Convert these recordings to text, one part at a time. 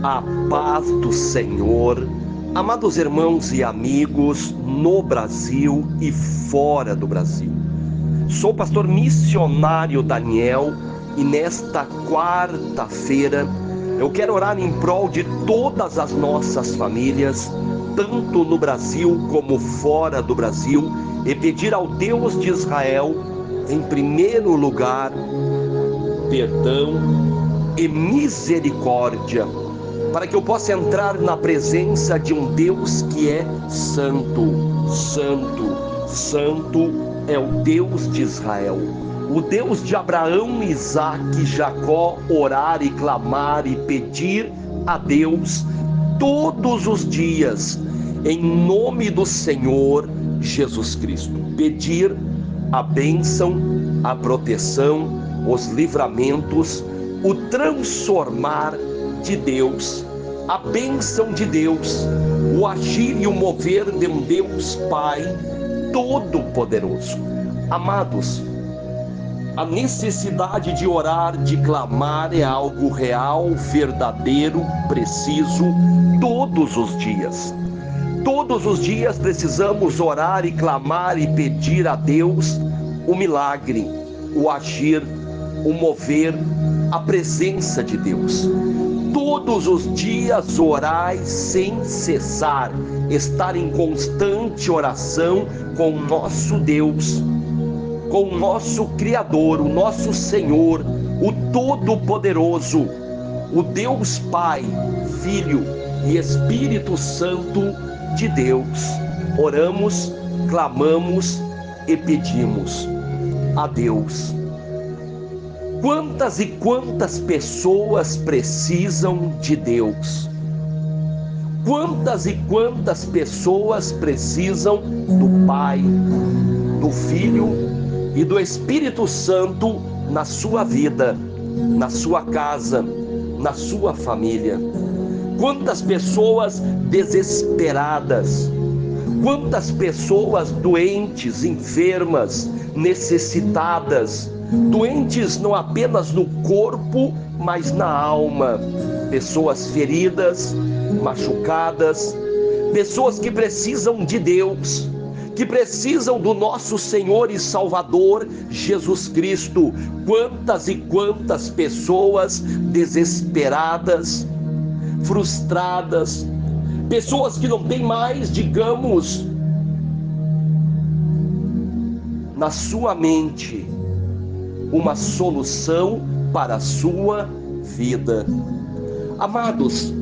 A paz do Senhor, amados irmãos e amigos no Brasil e fora do Brasil. Sou o pastor missionário Daniel e nesta quarta-feira eu quero orar em prol de todas as nossas famílias, tanto no Brasil como fora do Brasil, e pedir ao Deus de Israel, em primeiro lugar, perdão e misericórdia, para que eu possa entrar na presença de um Deus que é santo, santo, santo é o Deus de Israel, o Deus de Abraão, Isaque, Jacó, orar e clamar e pedir a Deus todos os dias, em nome do Senhor Jesus Cristo, pedir a bênção, a proteção, os livramentos, o transformar de Deus, a bênção de Deus, o agir e o mover de um Deus Pai Todo-Poderoso. Amados, a necessidade de orar, de clamar é algo real, verdadeiro, preciso, todos os dias. Todos os dias precisamos orar e clamar e pedir a Deus o milagre, o agir, o mover, a presença de Deus. Todos os dias orai sem cessar, estar em constante oração com o nosso Deus, com o nosso Criador, o nosso Senhor, o Todo-Poderoso, o Deus Pai, Filho e Espírito Santo de Deus. Oramos, clamamos e pedimos a Deus. Quantas e quantas pessoas precisam de Deus? Quantas e quantas pessoas precisam do Pai, do Filho e do Espírito Santo na sua vida, na sua casa, na sua família? Quantas pessoas desesperadas, quantas pessoas doentes, enfermas, necessitadas, doentes não apenas no corpo, mas na alma, pessoas feridas, machucadas, pessoas que precisam de Deus, que precisam do nosso Senhor e Salvador Jesus Cristo. Quantas e quantas pessoas desesperadas, frustradas, pessoas que não têm mais, digamos, na sua mente uma solução para a sua vida. Amados,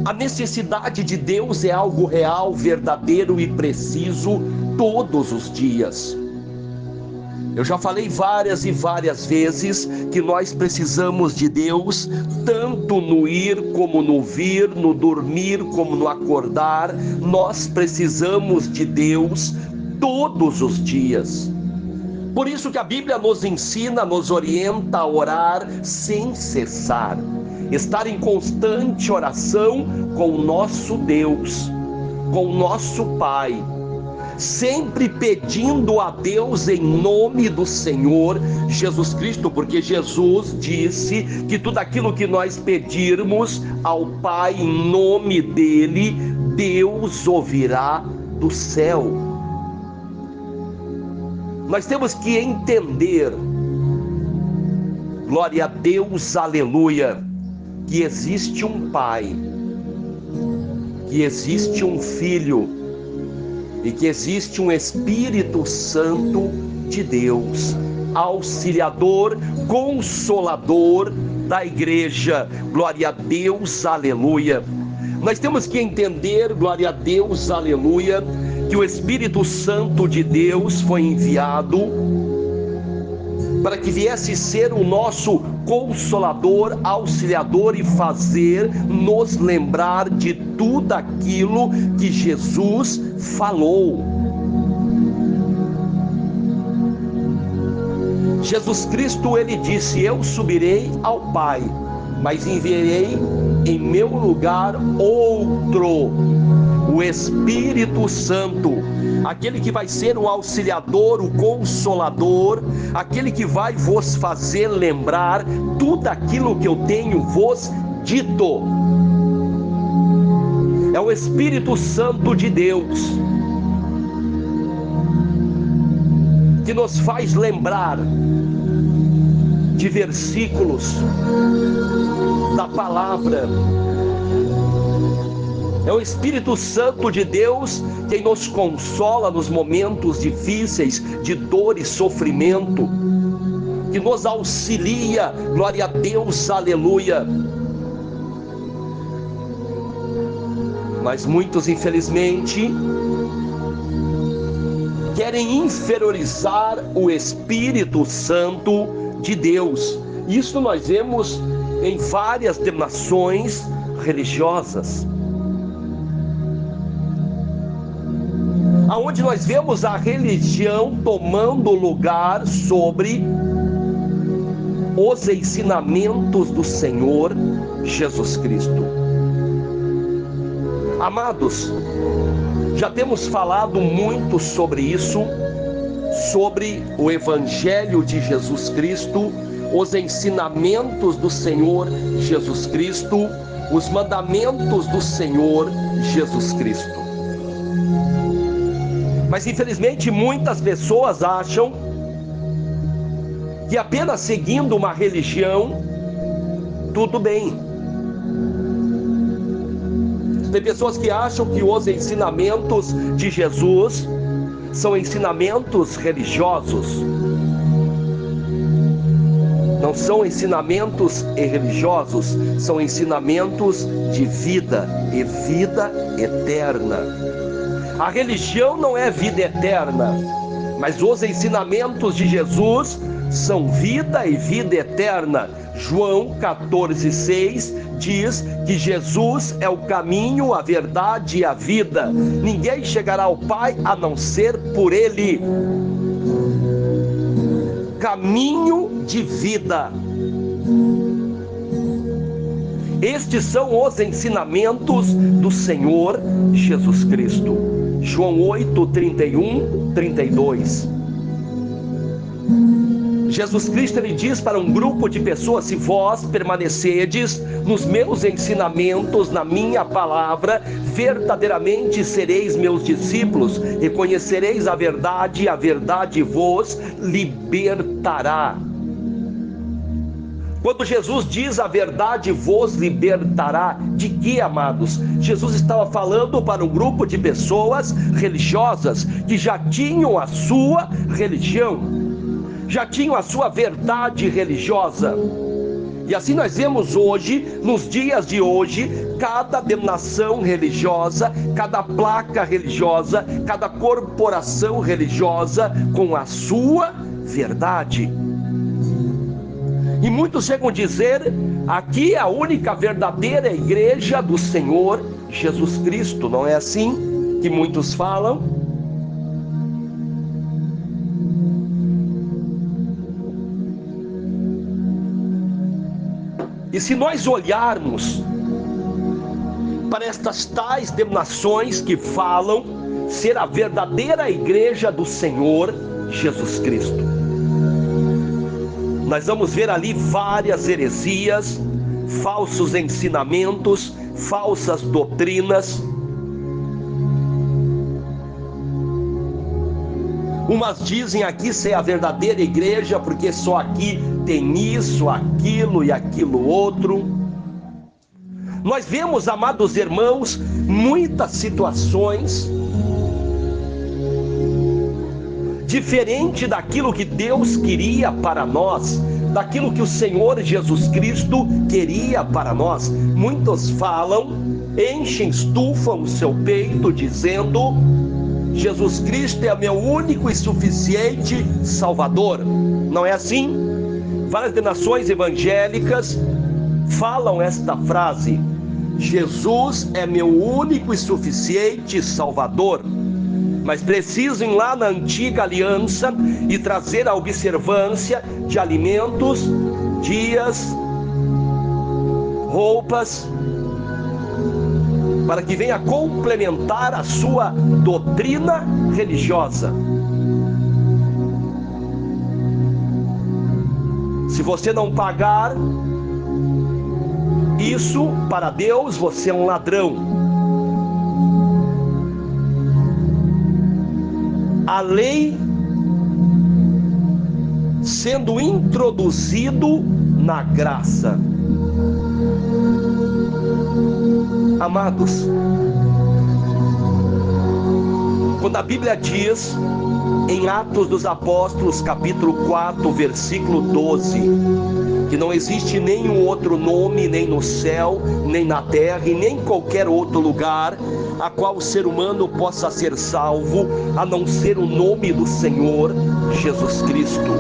a necessidade de Deus é algo real, verdadeiro e preciso todos os dias. Eu já falei várias e várias vezes que nós precisamos de Deus, tanto no ir como no vir, no dormir como no acordar. Nós precisamos de Deus todos os dias. Por isso que a Bíblia nos ensina, nos orienta a orar sem cessar, estar em constante oração com o nosso Deus, com o nosso Pai, sempre pedindo a Deus em nome do Senhor Jesus Cristo, porque Jesus disse que tudo aquilo que nós pedirmos ao Pai em nome dele, Deus ouvirá do céu. Nós temos que entender, glória a Deus, aleluia, que existe um Pai, que existe um Filho e que existe um Espírito Santo de Deus, auxiliador, consolador da igreja. Glória a Deus, aleluia. Nós temos que entender, glória a Deus, aleluia, que o Espírito Santo de Deus foi enviado para que viesse ser o nosso consolador, auxiliador e fazer nos lembrar de tudo aquilo que Jesus falou. Jesus Cristo, ele disse: eu subirei ao Pai, mas enviarei em meu lugar outro, o Espírito Santo, aquele que vai ser o auxiliador, o consolador, aquele que vai vos fazer lembrar tudo aquilo que eu tenho vos dito. É o Espírito Santo de Deus que nos faz lembrar de versículos da palavra. É o Espírito Santo de Deus quem nos consola nos momentos difíceis de dor e sofrimento, que nos auxilia, glória a Deus, aleluia. Mas muitos, infelizmente, querem inferiorizar o Espírito Santo de Deus. Isso nós vemos em várias denominações religiosas, aonde nós vemos a religião tomando lugar sobre os ensinamentos do Senhor Jesus Cristo. Amados, já temos falado muito sobre isso, sobre o Evangelho de Jesus Cristo, os ensinamentos do Senhor Jesus Cristo, os mandamentos do Senhor Jesus Cristo. Mas infelizmente muitas pessoas acham que apenas seguindo uma religião, tudo bem. Tem pessoas que acham que os ensinamentos de Jesus são ensinamentos religiosos. Não são ensinamentos religiosos, são ensinamentos de vida e vida eterna. A religião não é vida eterna, mas os ensinamentos de Jesus são vida e vida eterna. João 14,6 diz que Jesus é o caminho, a verdade e a vida. Ninguém chegará ao Pai a não ser por Ele. Caminho de vida. Estes são os ensinamentos do Senhor Jesus Cristo. João 8, 31, 32. Jesus Cristo, ele diz para um grupo de pessoas: se vós permanecerdes nos meus ensinamentos, na minha palavra, verdadeiramente sereis meus discípulos, e conhecereis a verdade vos libertará. Quando Jesus diz a verdade vos libertará, de que, amados? Jesus estava falando para um grupo de pessoas religiosas que já tinham a sua religião, já tinham a sua verdade religiosa. E assim nós vemos hoje, nos dias de hoje, cada denominação religiosa, cada placa religiosa, cada corporação religiosa com a sua verdade. E muitos chegam a dizer: aqui é a única verdadeira igreja do Senhor Jesus Cristo. Não é assim que muitos falam? E se nós olharmos para estas tais denominações que falam ser a verdadeira igreja do Senhor Jesus Cristo, nós vamos ver ali várias heresias, falsos ensinamentos, falsas doutrinas. Umas dizem aqui ser a verdadeira igreja porque só aqui tem isso, aquilo e aquilo outro. Nós vemos, amados irmãos, muitas situações diferente daquilo que Deus queria para nós, daquilo que o Senhor Jesus Cristo queria para nós. Muitos falam, enchem, estufam o seu peito dizendo: Jesus Cristo é meu único e suficiente Salvador. Não é assim? Várias denominações evangélicas falam esta frase: Jesus é meu único e suficiente Salvador. Mas precisam ir lá na antiga aliança e trazer a observância de alimentos, dias, roupas, para que venha complementar a sua doutrina religiosa. Se você não pagar isso, para Deus, você é um ladrão. A lei sendo introduzido na graça. Amados, quando a Bíblia diz em Atos dos Apóstolos, capítulo 4, versículo 12, que não existe nenhum outro nome, nem no céu, nem na terra, e nem em qualquer outro lugar, a qual o ser humano possa ser salvo, a não ser o nome do Senhor Jesus Cristo.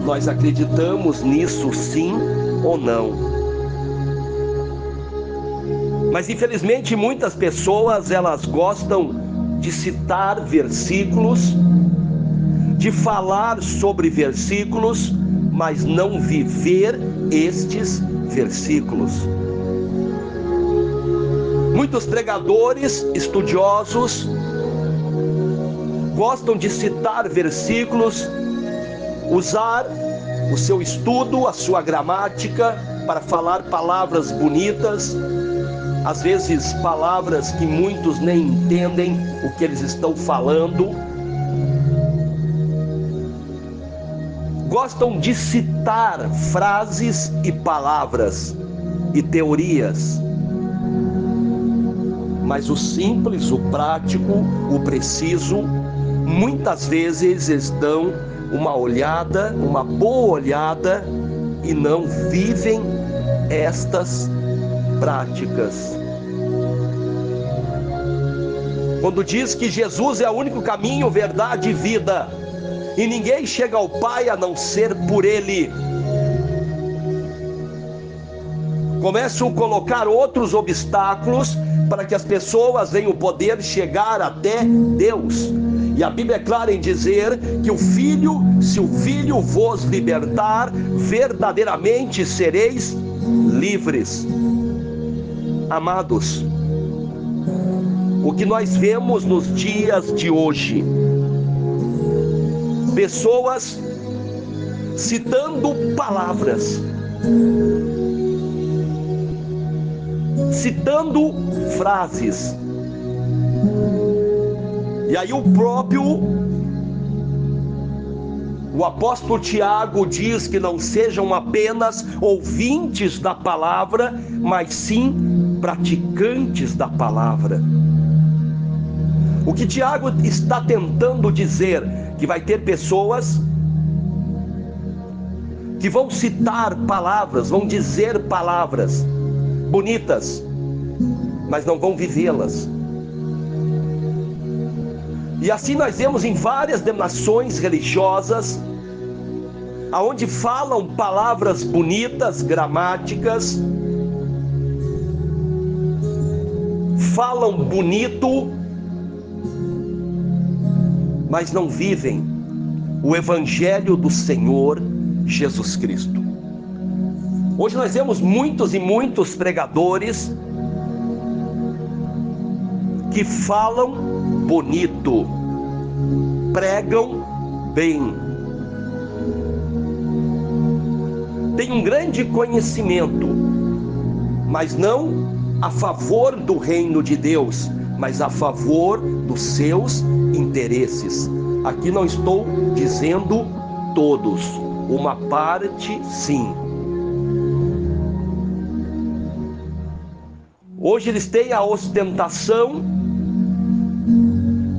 Nós acreditamos nisso, sim ou não? Mas infelizmente muitas pessoas, elas gostam de citar versículos, de falar sobre versículos, mas não viver estes versículos. Muitos pregadores, estudiosos, gostam de citar versículos, usar o seu estudo, a sua gramática, para falar palavras bonitas, às vezes palavras que muitos nem entendem o que eles estão falando. Gostam de citar frases e palavras e teorias, mas o simples, o prático, o preciso, muitas vezes eles dão uma olhada, uma boa olhada, e não vivem estas práticas. Quando diz que Jesus é o único caminho, verdade e vida, e ninguém chega ao Pai a não ser por Ele, começam a colocar outros obstáculos para que as pessoas venham poder chegar até Deus. E a Bíblia é clara em dizer que o Filho, se o Filho vos libertar, verdadeiramente sereis livres. Amados, o que nós vemos nos dias de hoje, pessoas citando palavras, citando frases, e aí o apóstolo Tiago diz que não sejam apenas ouvintes da palavra, mas sim praticantes da palavra. O que Tiago está tentando dizer? Que vai ter pessoas que vão citar palavras, vão dizer palavras bonitas, mas não vão vivê-las. E assim nós vemos em várias denominações religiosas, aonde falam palavras bonitas, gramáticas, falam bonito, mas não vivem o Evangelho do Senhor Jesus Cristo. Hoje nós vemos muitos e muitos pregadores que falam bonito, pregam bem, têm um grande conhecimento, mas não a favor do reino de Deus, mas a favor dos seus interesses. Aqui não estou dizendo todos, uma parte sim. Hoje eles têm a ostentação,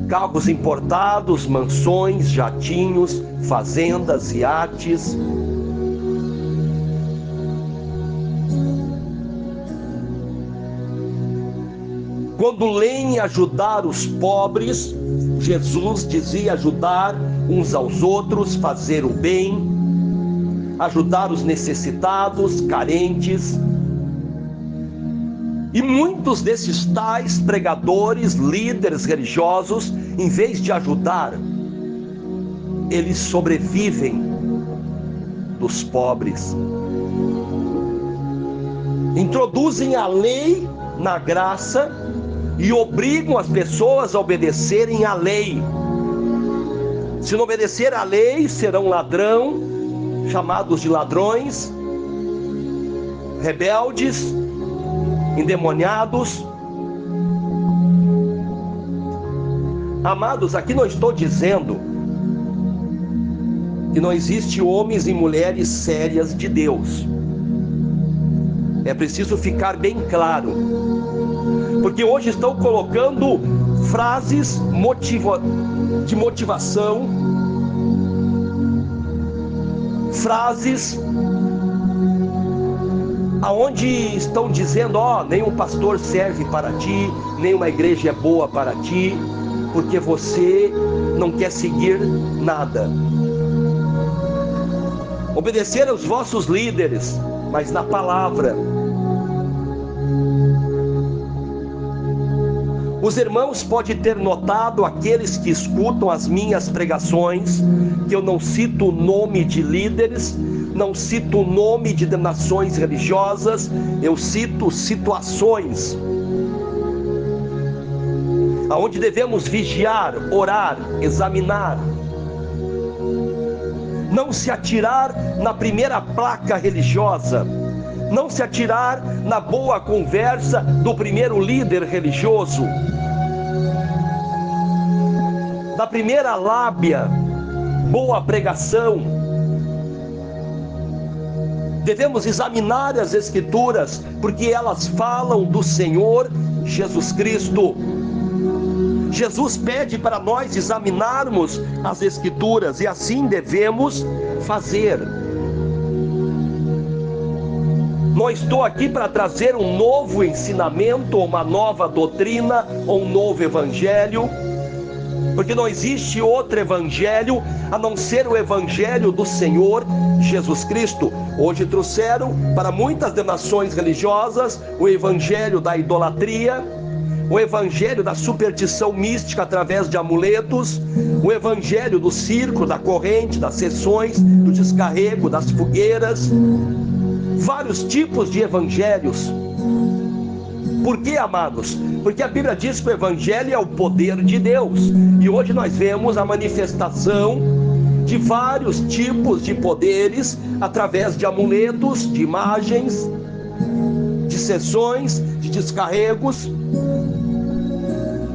carros importados, mansões, jatinhos, fazendas, iates. Quando leem ajudar os pobres, Jesus dizia ajudar uns aos outros, fazer o bem, ajudar os necessitados, carentes. E muitos desses tais pregadores, líderes religiosos, em vez de ajudar, eles sobrevivem dos pobres. Introduzem a lei na graça e obrigam as pessoas a obedecerem à lei. Se não obedecer à lei, serão ladrão, chamados de ladrões. rebeldes, endemoniados. Amados, aqui não estou dizendo que não existe homens e mulheres sérias de Deus. É preciso ficar bem claro, porque hoje estão colocando frases de motivação, frases aonde estão dizendo: nenhum pastor serve para ti, nenhuma igreja é boa para ti, porque você não quer seguir nada. Obedecer aos vossos líderes, mas na palavra. Os irmãos podem ter notado, aqueles que escutam as minhas pregações, que eu não cito o nome de líderes, não cito o nome de denominações religiosas, eu cito situações aonde devemos vigiar, orar, examinar. Não se atirar na primeira placa religiosa, não se atirar na boa conversa do primeiro líder religioso, da primeira lábia, boa pregação. Devemos examinar as Escrituras, porque elas falam do Senhor Jesus Cristo. Jesus pede para nós examinarmos as Escrituras, e assim devemos fazer. Não estou aqui para trazer um novo ensinamento, uma nova doutrina, ou um novo evangelho, porque não existe outro evangelho a não ser o evangelho do Senhor Jesus Cristo. Hoje trouxeram para muitas denominações religiosas o evangelho da idolatria, o evangelho da superstição mística através de amuletos, o evangelho do circo, da corrente, das sessões, do descarrego, das fogueiras, vários tipos de evangelhos. Por quê, amados? Porque a Bíblia diz que o evangelho é o poder de Deus, e hoje nós vemos a manifestação de vários tipos de poderes através de amuletos, de imagens, de sessões, de descarregos.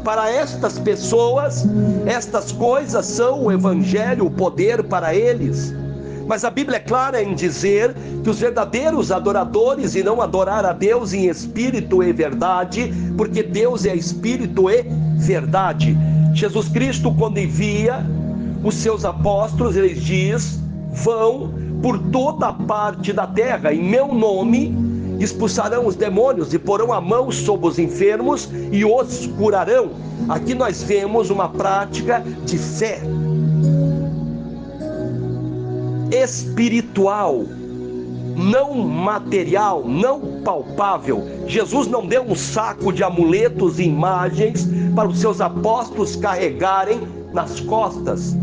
Para estas pessoas, estas coisas são o evangelho, o poder para eles. Mas a Bíblia é clara em dizer que os verdadeiros adoradores irão adorar a Deus em espírito e verdade, porque Deus é espírito e verdade. Jesus Cristo, quando envia os seus apóstolos, ele diz: vão por toda a parte da terra, em meu nome expulsarão os demônios e porão a mão sobre os enfermos e os curarão. Aqui nós vemos uma prática de fé espiritual, não material, não palpável. Jesus não deu um saco de amuletos e imagens para os seus apóstolos carregarem nas costas,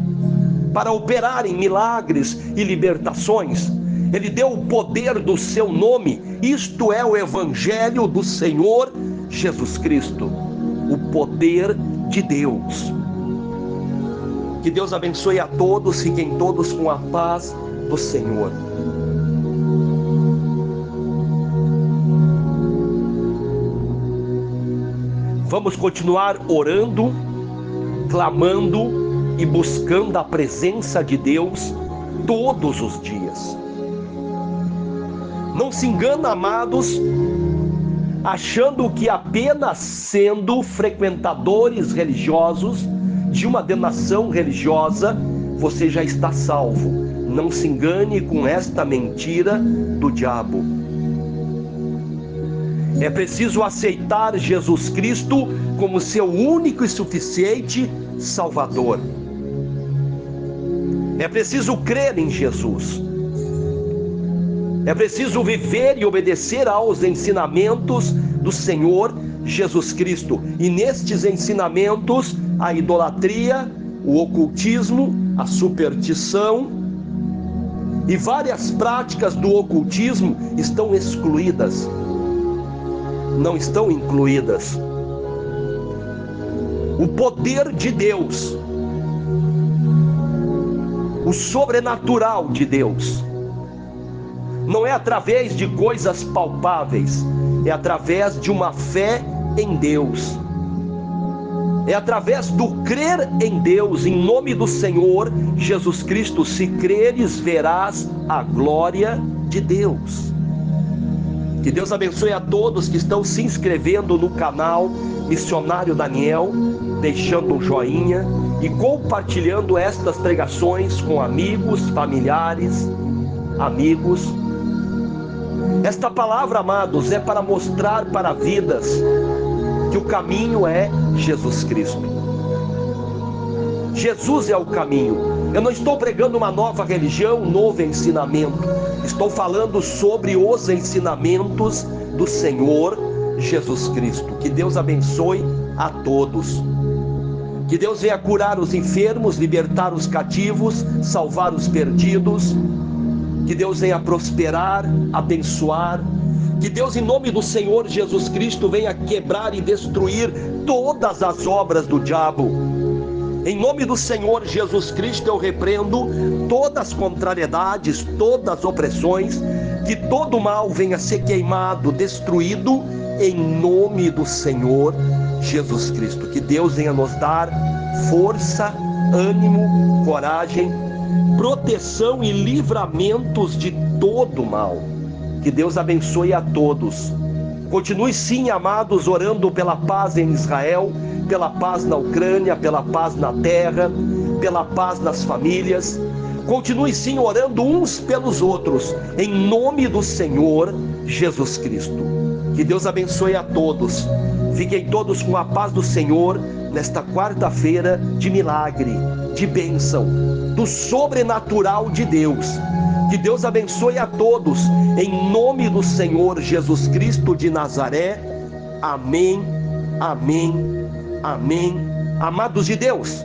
para operarem milagres e libertações. Ele deu o poder do seu nome. Isto é o evangelho do Senhor Jesus Cristo, o poder de Deus. Que Deus abençoe a todos, fiquem todos com a paz do Senhor. Vamos continuar orando, clamando e buscando a presença de Deus todos os dias. Não se engana, amados, achando que apenas sendo frequentadores religiosos de uma denominação religiosa você já está salvo. Não se engane com esta mentira do diabo. É preciso aceitar Jesus Cristo como seu único e suficiente Salvador. É preciso crer em Jesus. É preciso viver e obedecer aos ensinamentos do Senhor Jesus Cristo. E nestes ensinamentos, a idolatria, o ocultismo, a superstição e várias práticas do ocultismo estão excluídas. Não estão incluídas. O poder de Deus, o sobrenatural de Deus, não é através de coisas palpáveis, é através de uma fé em Deus. É através do crer em Deus, em nome do Senhor Jesus Cristo. Se creres, verás a glória de Deus. Que Deus abençoe a todos que estão se inscrevendo no canal Missionário Daniel, deixando um joinha e compartilhando estas pregações com amigos, familiares, amigos. Esta palavra, amados, é para mostrar para vidas que o caminho é Jesus Cristo. Jesus é o caminho. Eu não estou pregando uma nova religião, um novo ensinamento. Estou falando sobre os ensinamentos do Senhor Jesus Cristo. Que Deus abençoe a todos. Que Deus venha curar os enfermos, libertar os cativos, salvar os perdidos. Que Deus venha prosperar, abençoar. Que Deus, em nome do Senhor Jesus Cristo, venha quebrar e destruir todas as obras do diabo. Em nome do Senhor Jesus Cristo, eu repreendo todas as contrariedades, todas as opressões. Que todo mal venha ser queimado, destruído, em nome do Senhor Jesus Cristo. Que Deus venha nos dar força, ânimo, coragem, proteção e livramentos de todo mal. Que Deus abençoe a todos. Continue sim, amados, orando pela paz em Israel, pela paz na Ucrânia, pela paz na terra, pela paz nas famílias. Continue sim orando uns pelos outros, em nome do Senhor Jesus Cristo. Que Deus abençoe a todos. Fiquem todos com a paz do Senhor nesta quarta-feira de milagre, de bênção, do sobrenatural de Deus. Que Deus abençoe a todos, em nome do Senhor Jesus Cristo de Nazaré. Amém, amém, amém. Amados de Deus,